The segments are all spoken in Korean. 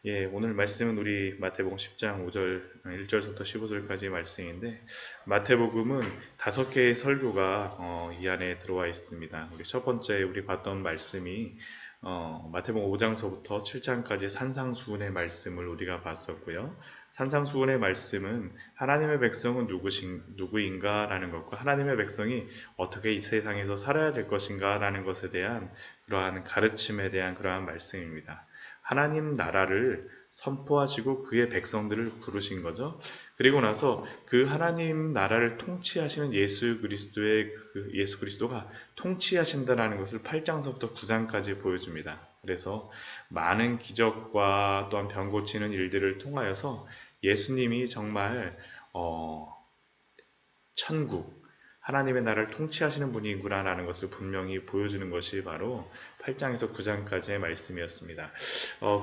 예, 오늘 말씀은 우리 마태복음 10장 5절, 1절부터 15절까지의 말씀인데, 마태복음은 5개의 설교가 이 안에 들어와 있습니다. 우리 첫 번째 우리 봤던 말씀이 마태복음 5장서부터 7장까지 산상수훈의 말씀을 우리가 봤었고요. 산상수훈의 말씀은 하나님의 백성은 누구인가라는 것과 하나님의 백성이 어떻게 이 세상에서 살아야 될 것인가라는 것에 대한 그러한 가르침에 대한 그러한 말씀입니다. 하나님 나라를 선포하시고 그의 백성들을 부르신 거죠. 그리고 나서 그 하나님 나라를 통치하시는 예수 그리스도가 통치하신다라는 것을 8장서부터 9장까지 보여줍니다. 그래서 많은 기적과 또한 병 고치는 일들을 통하여서 예수님이 정말 천국, 하나님의 나라를 통치하시는 분이구나라는 것을 분명히 보여주는 것이 바로 8장에서 9장까지의 말씀이었습니다.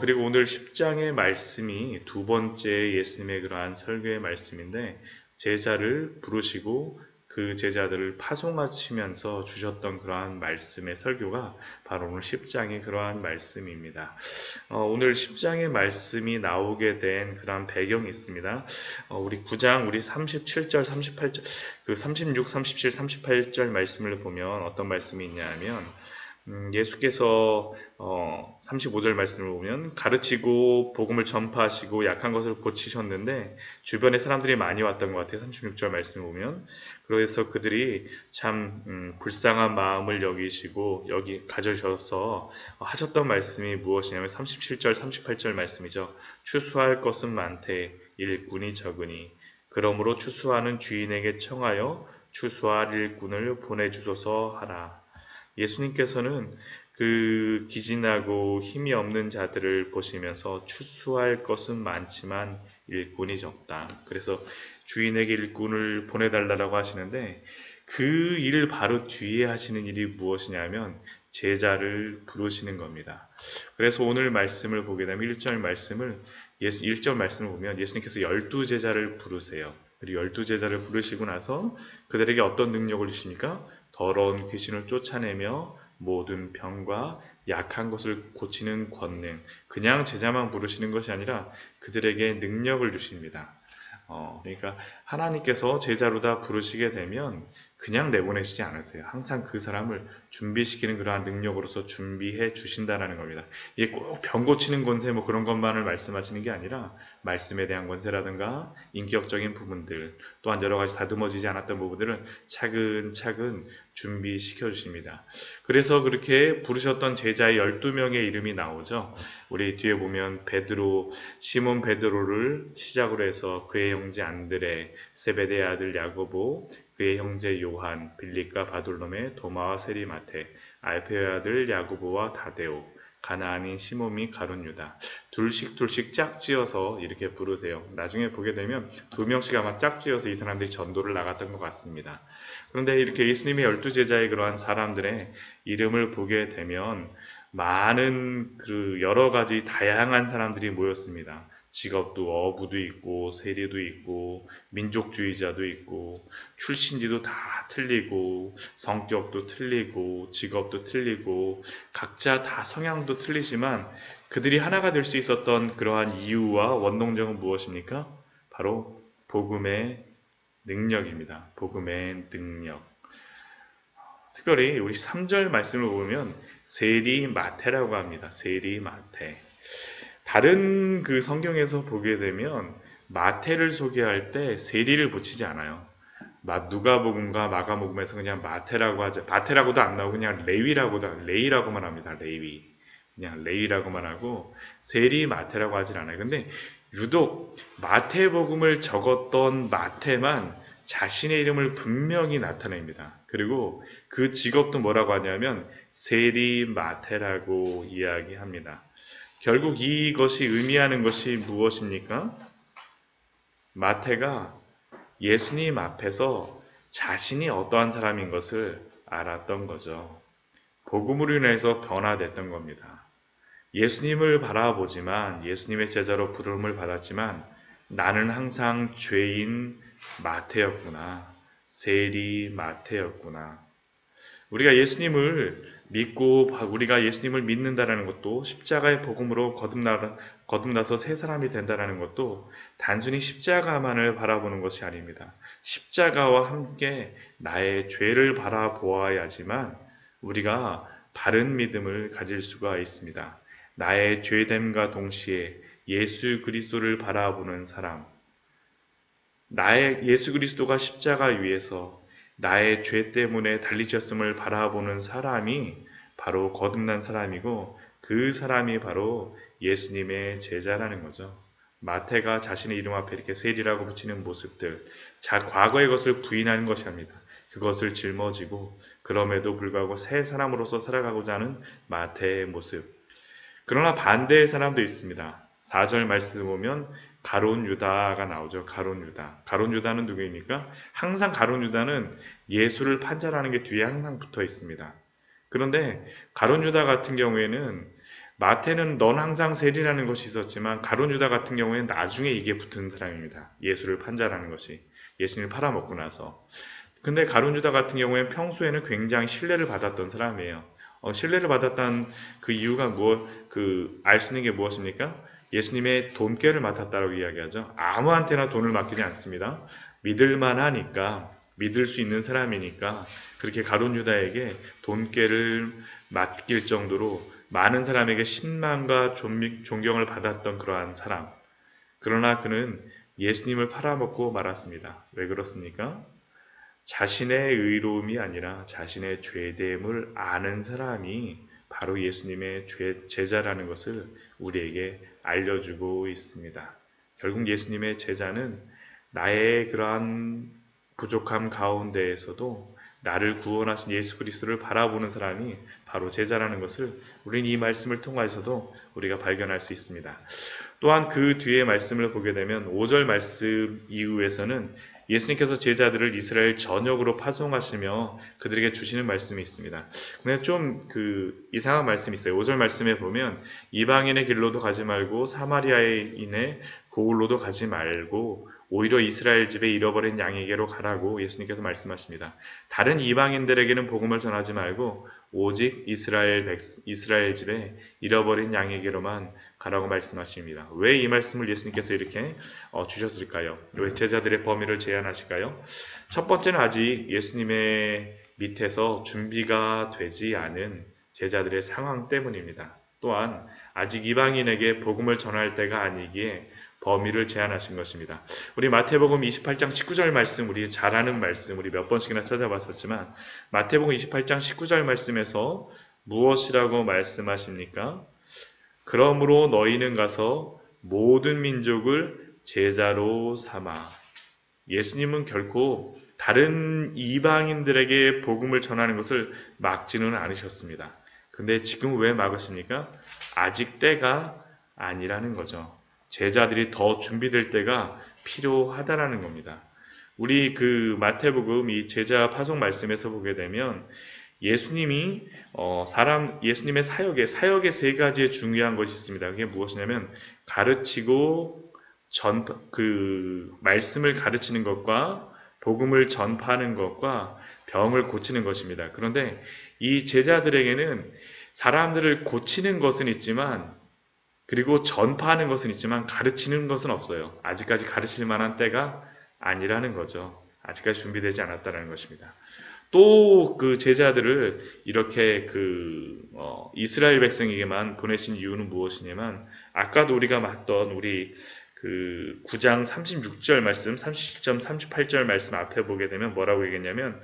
그리고 오늘 10장의 말씀이 두 번째 예수님의 그러한 설교의 말씀인데, 제자를 부르시고 그 제자들을 파송하시면서 주셨던 그러한 말씀의 설교가 바로 오늘 10장의 그러한 말씀입니다. 오늘 10장의 말씀이 나오게 된 그러한 배경이 있습니다. 우리 9장, 우리 37절, 38절, 그 36, 37, 38절 말씀을 보면 어떤 말씀이 있냐 하면, 예수께서 35절 말씀을 보면 가르치고 복음을 전파하시고 약한 것을 고치셨는데 주변에 사람들이 많이 왔던 것 같아요. 36절 말씀을 보면 그래서 그들이 참 불쌍한 마음을 여기시고 여기 가져셔서 하셨던 말씀이 무엇이냐면 37절 38절 말씀이죠. 추수할 것은 많되 일꾼이 적으니 그러므로 추수하는 주인에게 청하여 추수할 일꾼을 보내주소서 하라. 예수님께서는 그 기진하고 힘이 없는 자들을 보시면서 추수할 것은 많지만 일꾼이 적다. 그래서 주인에게 일꾼을 보내달라고 하시는데 그 일 바로 뒤에 하시는 일이 무엇이냐면 제자를 부르시는 겁니다. 그래서 오늘 말씀을 보게 되면 1절 말씀을 보면 예수님께서 12제자를 부르세요. 그리고 12제자를 부르시고 나서 그들에게 어떤 능력을 주십니까? 더러운 귀신을 쫓아내며 모든 병과 약한 것을 고치는 권능, 그냥 제자만 부르시는 것이 아니라 그들에게 능력을 주십니다. 그러니까 하나님께서 제자로 다 부르시게 되면 그냥 내보내시지 않으세요. 항상 그 사람을 준비시키는 그러한 능력으로서 준비해 주신다라는 겁니다. 이게 꼭 병 고치는 권세 뭐 그런 것만을 말씀하시는 게 아니라 말씀에 대한 권세라든가 인격적인 부분들 또한 여러 가지 다듬어지지 않았던 부분들은 차근차근 준비시켜 주십니다. 그래서 그렇게 부르셨던 제자의 12명의 이름이 나오죠. 우리 뒤에 보면 시몬 베드로를 시작으로 해서 그의 형제 안드레, 세베대의 아들 야고보, 그의 형제 요한, 빌립과 바돌로메, 도마와 세리마테, 알페의 아들 야고보와 다데오, 가나안인 시몬이 가룟 유다. 둘씩 짝지어서 이렇게 부르세요. 나중에 보게 되면 2명씩 아마 짝지어서 이 사람들이 전도를 나갔던 것 같습니다. 그런데 이렇게 예수님의 12제자의 그러한 사람들의 이름을 보게 되면 많은 그 여러 가지 다양한 사람들이 모였습니다. 직업도 어부도 있고 세리도 있고 민족주의자도 있고 출신지도 다 틀리고 성격도 틀리고 직업도 틀리고 각자 다 성향도 틀리지만 그들이 하나가 될 수 있었던 그러한 이유와 원동력은 무엇입니까? 바로 복음의 능력입니다. 복음의 능력. 특별히 우리 3절 말씀을 보면 세리마테라고 합니다. 세리마테. 다른 그 성경에서 보게 되면 마태를 소개할 때 세리를 붙이지 않아요. 누가복음과 마가복음에서 그냥 마태라고 하죠. 마태라고도 안 나오고 그냥 레위라고만 합니다. 레위. 그냥 레위라고만 하고 세리마테라고 하진 않아요. 근데 유독 마태복음을 적었던 마태만 자신의 이름을 분명히 나타냅니다. 그리고 그 직업도 뭐라고 하냐면 세리마테라고 이야기합니다. 결국 이것이 의미하는 것이 무엇입니까? 마태가 예수님 앞에서 자신이 어떠한 사람인 것을 알았던 거죠. 복음으로 인해서 변화됐던 겁니다. 예수님을 바라보지만 예수님의 제자로 부름을 받았지만 나는 항상 죄인 마태였구나. 세리 마태였구나. 우리가 예수님을 믿고 우리가 예수님을 믿는다라는 것도 십자가의 복음으로 거듭나서 새 사람이 된다라는 것도 단순히 십자가만을 바라보는 것이 아닙니다. 십자가와 함께 나의 죄를 바라보아야지만 우리가 바른 믿음을 가질 수가 있습니다. 나의 죄됨과 동시에 예수 그리스도를 바라보는 사람, 나의 예수 그리스도가 십자가 위에서 나의 죄 때문에 달리셨음을 바라보는 사람이 바로 거듭난 사람이고 그 사람이 바로 예수님의 제자라는 거죠. 마태가 자신의 이름 앞에 이렇게 세리라고 붙이는 모습들, 과거의 것을 부인하는 것이 아닙니다. 그것을 짊어지고 그럼에도 불구하고 새 사람으로서 살아가고자 하는 마태의 모습. 그러나 반대의 사람도 있습니다. 4절 말씀 보면 가룟 유다가 나오죠. 가룟 유다. 가룟 유다는 누구입니까? 항상 가룟 유다는 예수를 판자라는 게 뒤에 항상 붙어 있습니다. 그런데 가룟 유다 같은 경우에는 마태는 넌 항상 세리라는 것이 있었지만 가룟 유다 같은 경우에는 나중에 이게 붙은 사람입니다. 예수를 판자라는 것이. 예수님을 팔아먹고 나서. 근데 가룟 유다 같은 경우에는 평소에는 굉장히 신뢰를 받았던 사람이에요. 신뢰를 받았다는 그 이유가 알 수 있는 게 무엇입니까? 예수님의 돈꾀를 맡았다고 이야기하죠. 아무한테나 돈을 맡기지 않습니다. 믿을만 하니까, 믿을 수 있는 사람이니까 그렇게 가룟 유다에게 돈꾀를 맡길 정도로 많은 사람에게 신망과 존경을 받았던 그러한 사람. 그러나 그는 예수님을 팔아먹고 말았습니다. 왜 그렇습니까? 자신의 의로움이 아니라 자신의 죄됨을 아는 사람이 바로 예수님의 제자라는 것을 우리에게 알려주고 있습니다. 결국 예수님의 제자는 나의 그러한 부족함 가운데에서도 나를 구원하신 예수 그리스도를 바라보는 사람이 바로 제자라는 것을 우리는 이 말씀을 통해서도 우리가 발견할 수 있습니다. 또한 그 뒤에 말씀을 보게 되면 5절 말씀 이후에서는 예수님께서 제자들을 이스라엘 전역으로 파송하시며 그들에게 주시는 말씀이 있습니다. 근데 좀 이상한 말씀이 있어요. 5절 말씀에 보면 이방인의 길로도 가지 말고 사마리아인의 고을로도 가지 말고 오히려 이스라엘 집에 잃어버린 양에게로 가라고 예수님께서 말씀하십니다. 다른 이방인들에게는 복음을 전하지 말고 오직 이스라엘 집에 잃어버린 양에게로만 가라고 말씀하십니다. 왜 이 말씀을 예수님께서 이렇게 주셨을까요? 왜 제자들의 범위를 제한하실까요? 첫 번째는 아직 예수님의 밑에서 준비가 되지 않은 제자들의 상황 때문입니다. 또한 아직 이방인에게 복음을 전할 때가 아니기에 범위를 제한하신 것입니다. 우리 마태복음 28장 19절 말씀, 우리 잘 아는 말씀, 우리 몇 번씩이나 찾아봤었지만 마태복음 28장 19절 말씀에서 무엇이라고 말씀하십니까? 그러므로 너희는 가서 모든 민족을 제자로 삼아. 예수님은 결코 다른 이방인들에게 복음을 전하는 것을 막지는 않으셨습니다. 근데 지금 왜 막으십니까? 아직 때가 아니라는 거죠. 제자들이 더 준비될 때가 필요하다라는 겁니다. 우리 마태복음 이 제자 파송 말씀에서 보게 되면 예수님이 예수님의 사역의 세 가지의 중요한 것이 있습니다. 그게 무엇이냐면 가르치고 말씀을 가르치는 것과 복음을 전파하는 것과 병을 고치는 것입니다. 그런데 이 제자들에게는 사람들을 고치는 것은 있지만 그리고 전파하는 것은 있지만 가르치는 것은 없어요. 아직까지 가르칠 만한 때가 아니라는 거죠. 아직까지 준비되지 않았다는 것입니다. 또 그 제자들을 이렇게 이스라엘 백성에게만 보내신 이유는 무엇이냐면 아까도 우리가 봤던 우리 9장 36절 말씀, 37점, 38절 말씀 앞에 보게 되면 뭐라고 얘기했냐면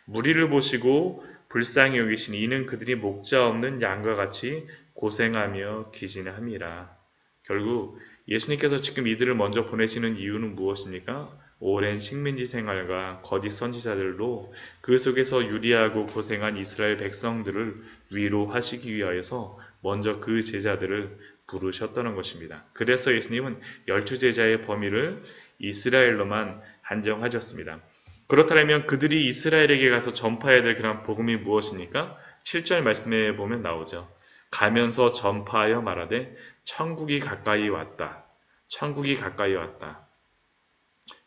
무리를 보시고 불쌍히 여기시니 이는 그들이 목자 없는 양과 같이 고생하며 기진함이라. 결국 예수님께서 지금 이들을 먼저 보내시는 이유는 무엇입니까? 오랜 식민지 생활과 거짓 선지자들로 그 속에서 유리하고 고생한 이스라엘 백성들을 위로하시기 위하여서 먼저 그 제자들을 부르셨다는 것입니다. 그래서 예수님은 12제자의 범위를 이스라엘로만 한정하셨습니다. 그렇다면 그들이 이스라엘에게 가서 전파해야 될 그런 복음이 무엇입니까? 7절 말씀에 보면 나오죠. 가면서 전파하여 말하되 천국이 가까이 왔다. 천국이 가까이 왔다.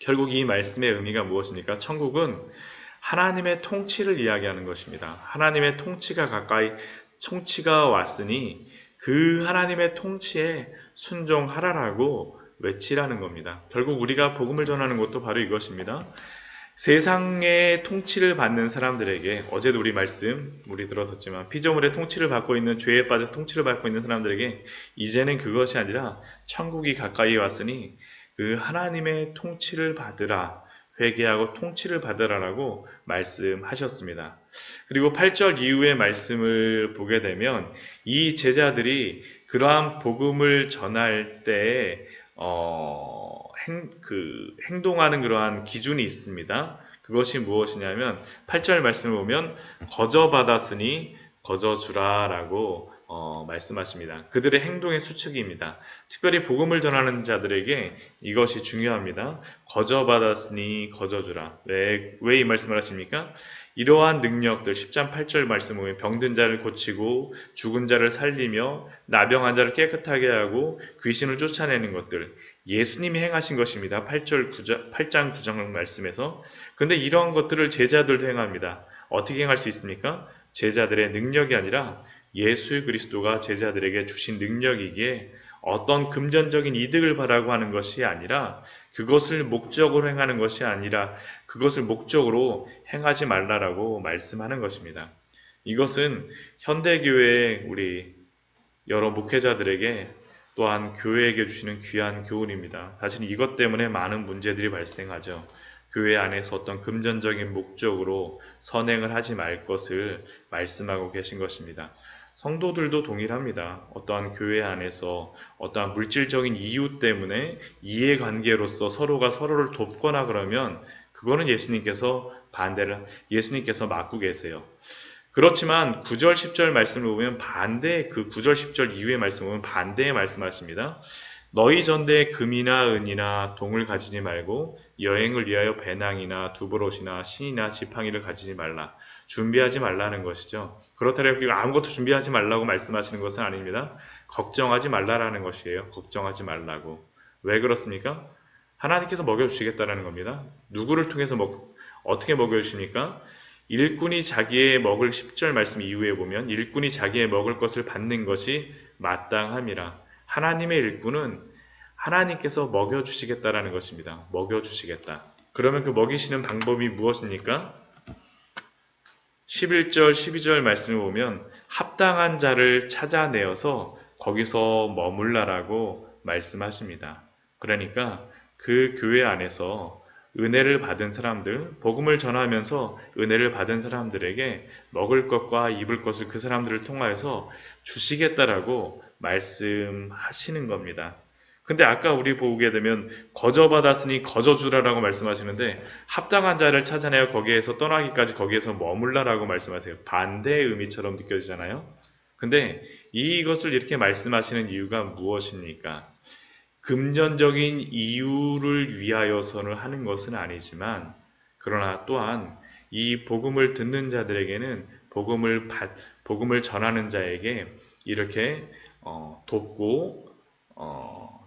결국 이 말씀의 의미가 무엇입니까? 천국은 하나님의 통치를 이야기하는 것입니다. 하나님의 통치가 왔으니 그 하나님의 통치에 순종하라라고 외치라는 겁니다. 결국 우리가 복음을 전하는 것도 바로 이것입니다. 세상의 통치를 받는 사람들에게, 어제도 우리 들었었지만 피조물의 통치를 받고 있는, 죄에 빠져 통치를 받고 있는 사람들에게 이제는 그것이 아니라 천국이 가까이 왔으니 그 하나님의 통치를 받으라, 회개하고 통치를 받으라라고 말씀하셨습니다. 그리고 8절 이후의 말씀을 보게 되면 이 제자들이 그러한 복음을 전할 때 행동하는 그러한 기준이 있습니다. 그것이 무엇이냐면 8절 말씀을 보면 거저 받았으니 거저 주라라고 말씀하십니다. 그들의 행동의 수칙입니다. 특별히 복음을 전하는 자들에게 이것이 중요합니다. 거저 받았으니 거저 주라. 왜 이 말씀을 하십니까? 이러한 능력들, 10장 8절 말씀 보면 병든 자를 고치고 죽은 자를 살리며 나병한 자를 깨끗하게 하고 귀신을 쫓아내는 것들, 예수님이 행하신 것입니다. 8장 9장 말씀에서. 그런데 이러한 것들을 제자들도 행합니다. 어떻게 행할 수 있습니까? 제자들의 능력이 아니라 예수 그리스도가 제자들에게 주신 능력이기에 어떤 금전적인 이득을 바라고 하는 것이 아니라, 그것을 목적으로 행하는 것이 아니라 그것을 목적으로 행하지 말라라고 말씀하는 것입니다. 이것은 현대교회의 우리 여러 목회자들에게 또한 교회에게 주시는 귀한 교훈입니다. 사실 이것 때문에 많은 문제들이 발생하죠. 교회 안에서 어떤 금전적인 목적으로 선행을 하지 말 것을 말씀하고 계신 것입니다. 성도들도 동일합니다. 어떠한 교회 안에서 어떠한 물질적인 이유 때문에 이해관계로서 서로가 서로를 돕거나 그러면 그거는 예수님께서 막고 계세요. 그렇지만 9절 10절 말씀을 보면 그 9절 10절 이후의 말씀을 보면 반대의 말씀하십니다. 너희 전대에 금이나 은이나 동을 가지지 말고 여행을 위하여 배낭이나 두브롯이나 신이나 지팡이를 가지지 말라. 준비하지 말라는 것이죠. 그렇다면 아무것도 준비하지 말라고 말씀하시는 것은 아닙니다. 걱정하지 말라라는 것이에요. 걱정하지 말라고. 왜 그렇습니까? 하나님께서 먹여주시겠다라는 겁니다. 누구를 통해서 어떻게 먹여주십니까? 일꾼이 자기의 먹을 10절 말씀 이후에 보면 일꾼이 자기의 먹을 것을 받는 것이 마땅함이라. 하나님의 일꾼은 하나님께서 먹여주시겠다라는 것입니다. 먹여주시겠다. 그러면 그 먹이시는 방법이 무엇입니까? 11절, 12절 말씀을 보면 합당한 자를 찾아내어서 거기서 머물라라고 말씀하십니다. 그러니까 그 교회 안에서 은혜를 받은 사람들, 복음을 전하면서 은혜를 받은 사람들에게 먹을 것과 입을 것을 그 사람들을 통하여서 주시겠다라고 말씀하시는 겁니다. 근데 아까 우리 보게 되면 거저 받았으니 거저 주라라고 말씀하시는데 합당한 자를 찾아내어 거기에서 떠나기까지 거기에서 머물라라고 말씀하세요. 반대의 의미처럼 느껴지잖아요. 근데 이것을 이렇게 말씀하시는 이유가 무엇입니까? 금전적인 이유를 위하여서는 하는 것은 아니지만, 그러나 또한 이 복음을 듣는 자들에게는 복음을 전하는 자에게 이렇게 돕고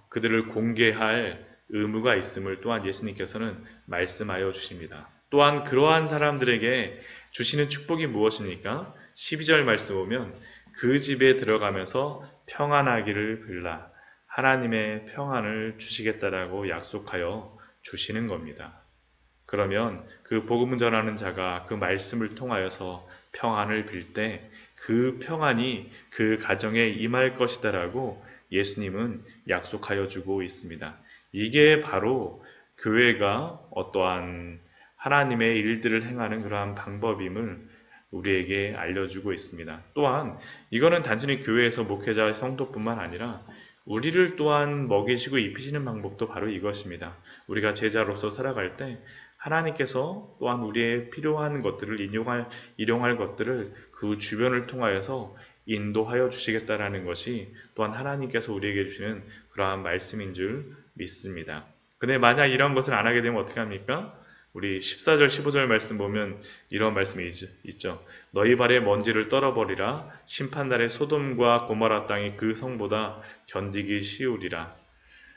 그들을 공개할 의무가 있음을 또한 예수님께서는 말씀하여 주십니다. 또한 그러한 사람들에게 주시는 축복이 무엇입니까? 12절 말씀 보면 그 집에 들어가면서 평안하기를 빌라. 하나님의 평안을 주시겠다라고 약속하여 주시는 겁니다. 그러면 그 복음을 전하는 자가 그 말씀을 통하여서 평안을 빌 때 그 평안이 그 가정에 임할 것이다라고 예수님은 약속하여 주고 있습니다. 이게 바로 교회가 어떠한 하나님의 일들을 행하는 그러한 방법임을 우리에게 알려주고 있습니다. 또한 이거는 단순히 교회에서 목회자 성도뿐만 아니라 우리를 또한 먹이시고 입히시는 방법도 바로 이것입니다. 우리가 제자로서 살아갈 때 하나님께서 또한 우리의 필요한 것들을 일용할 것들을 그 주변을 통하여서 인도하여 주시겠다라는 것이 또한 하나님께서 우리에게 주시는 그러한 말씀인 줄 믿습니다. 근데 만약 이런 것을 안 하게 되면 어떻게 합니까? 우리 14절 15절 말씀 보면 이런 말씀이 있죠. 너희 발에 먼지를 떨어버리라. 심판날에 소돔과 고모라 땅이 그 성보다 견디기 쉬우리라.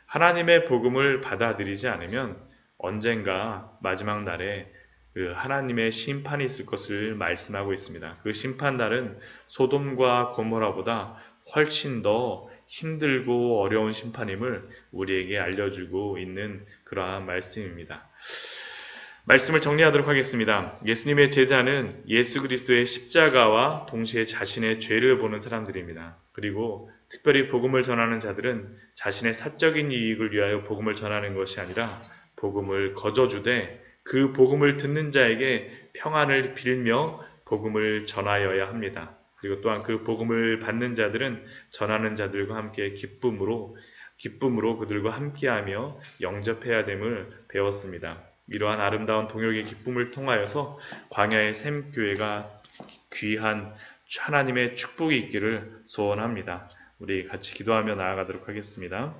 하나님의 복음을 받아들이지 않으면 언젠가 마지막 날에 그 하나님의 심판이 있을 것을 말씀하고 있습니다. 그 심판날은 소돔과 고모라보다 훨씬 더 힘들고 어려운 심판임을 우리에게 알려주고 있는 그러한 말씀입니다. 말씀을 정리하도록 하겠습니다. 예수님의 제자는 예수 그리스도의 십자가와 동시에 자신의 죄를 보는 사람들입니다. 그리고 특별히 복음을 전하는 자들은 자신의 사적인 이익을 위하여 복음을 전하는 것이 아니라 복음을 거저주되 그 복음을 듣는 자에게 평안을 빌며 복음을 전하여야 합니다. 그리고 또한 그 복음을 받는 자들은 전하는 자들과 함께 기쁨으로 그들과 함께하며 영접해야 됨을 배웠습니다. 이러한 아름다운 동역의 기쁨을 통하여서 광야의 샘교회가 귀한 하나님의 축복이 있기를 소원합니다. 우리 같이 기도하며 나아가도록 하겠습니다.